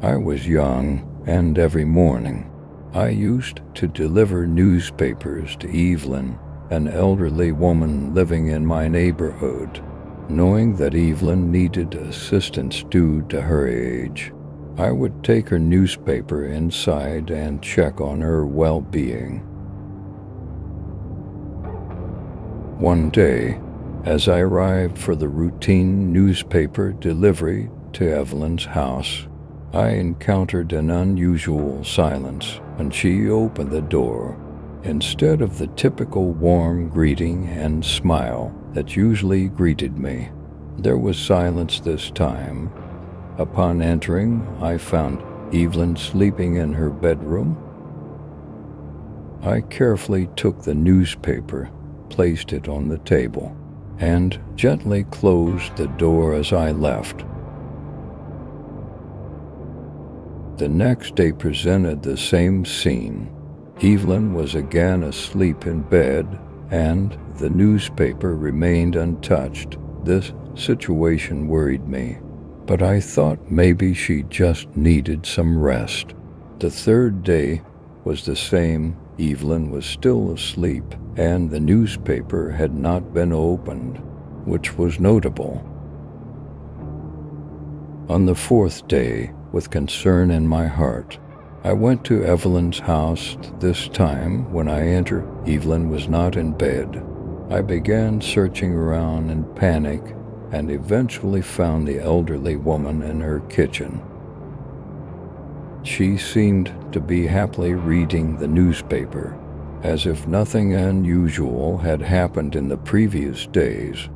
I was young, and every morning I used to deliver newspapers to Evelyn, an elderly woman living in my neighborhood. Knowing that Evelyn needed assistance due to her age, I would take her newspaper inside and check on her well-being. One day, as I arrived for the routine newspaper delivery to Evelyn's house, I encountered an unusual silence when she opened the door. Instead of the typical warm greeting and smile that usually greeted me, there was silence this time. Upon entering, I found Evelyn sleeping in her bedroom. I carefully took the newspaper, placed it on the table, and gently closed the door as I left. The next day presented the same scene. Evelyn was again asleep in bed, and the newspaper remained untouched. This situation worried me, but I thought maybe she just needed some rest. The third day was the same. Evelyn was still asleep, and the newspaper had not been opened, which was notable. On the fourth day, with concern in my heart, I went to Evelyn's house. This time, when I entered, Evelyn was not in bed. I began searching around in panic and eventually found the elderly woman in her kitchen. She seemed to be happily reading the newspaper, as if nothing unusual had happened in the previous days.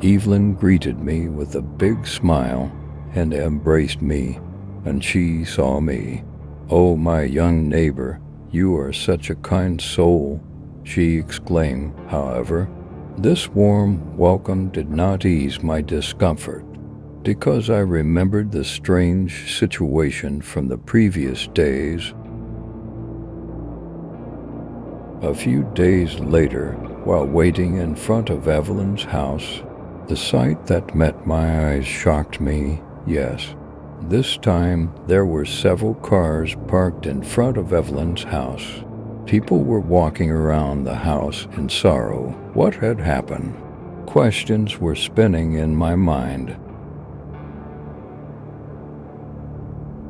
Evelyn greeted me with a big smile and embraced me, and she saw me. "Oh, my young neighbor, you are such a kind soul," she exclaimed. However, this warm welcome did not ease my discomfort, because I remembered the strange situation from the previous days. A few days later, while waiting in front of Evelyn's house, the sight that met my eyes shocked me. Yes, this time there were several cars parked in front of Evelyn's house. People were walking around the house in sorrow. What had happened? Questions were spinning in my mind.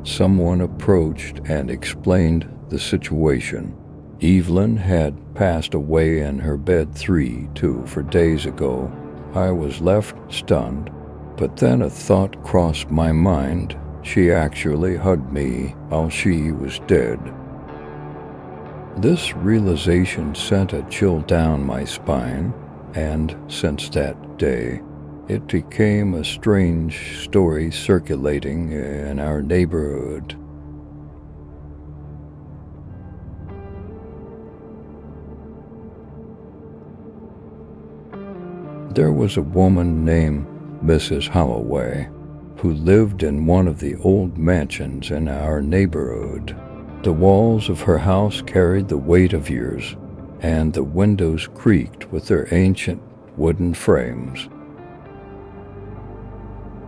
Someone approached and explained the situation. Evelyn had passed away in her bed 4 days ago. I was left stunned, but then a thought crossed my mind. She actually hugged me while she was dead. This realization sent a chill down my spine, and since that day, it became a strange story circulating in our neighborhood. There was a woman named Mrs. Holloway who lived in one of the old mansions in our neighborhood. The walls of her house carried the weight of years, and the windows creaked with their ancient wooden frames.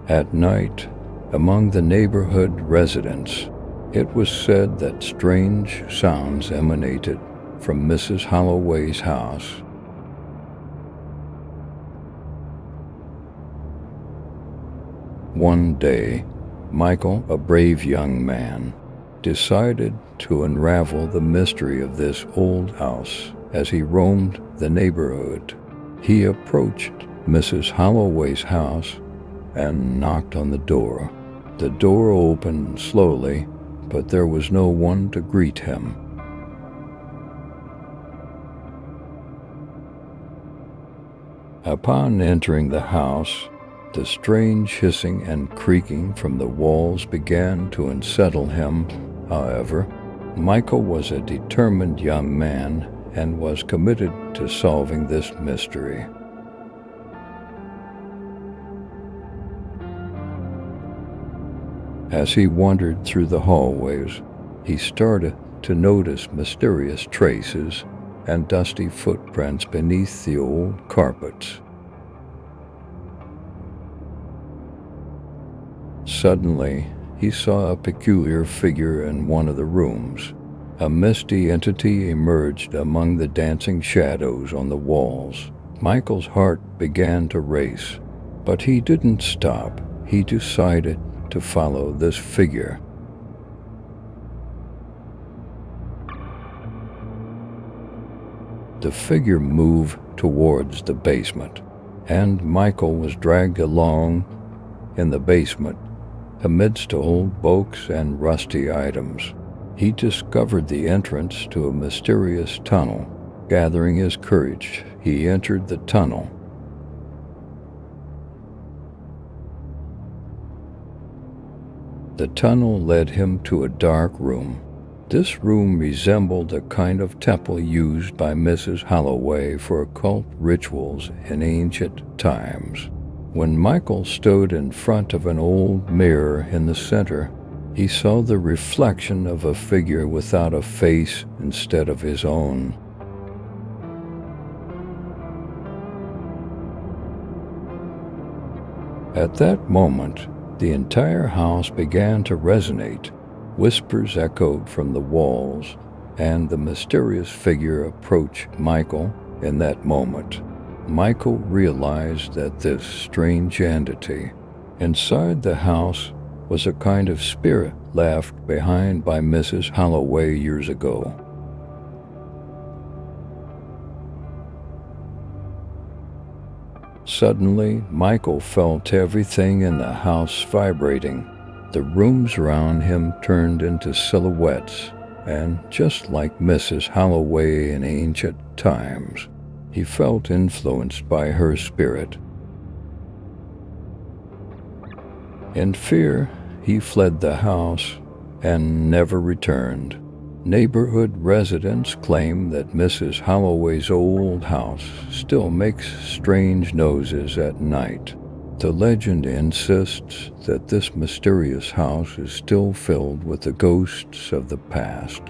At night, among the neighborhood residents, it was said that strange sounds emanated from Mrs. Holloway's house. One day, Michael, a brave young man, decided to unravel the mystery of this old house. As he roamed the neighborhood, he approached Mrs. Holloway's house and knocked on the door. The door opened slowly, but there was no one to greet him. Upon entering the house, the strange hissing and creaking from the walls began to unsettle him. However, Michael was a determined young man and was committed to solving this mystery. As he wandered through the hallways, he started to notice mysterious traces and dusty footprints beneath the old carpets. Suddenly, he saw a peculiar figure in one of the rooms. A misty entity emerged among the dancing shadows on the walls. Michael's heart began to race, but he didn't stop. He decided to follow this figure. The figure moved towards the basement, and Michael was dragged along in the basement amidst old books and rusty items. He discovered the entrance to a mysterious tunnel. Gathering his courage, he entered the tunnel. The tunnel led him to a dark room. This room resembled a kind of temple used by Mrs. Holloway for occult rituals in ancient times. When Michael stood in front of an old mirror in the center, he saw the reflection of a figure without a face instead of his own. At that moment, the entire house began to resonate. Whispers echoed from the walls, and the mysterious figure approached Michael. In that moment, Michael realized that this strange entity inside the house was a kind of spirit left behind by Mrs. Holloway years ago. Suddenly, Michael felt everything in the house vibrating. The rooms around him turned into silhouettes, and just like Mrs. Holloway in ancient times, he felt influenced by her spirit. In fear, he fled the house and never returned. Neighborhood residents claim that Mrs. Holloway's old house still makes strange noises at night. The legend insists that this mysterious house is still filled with the ghosts of the past.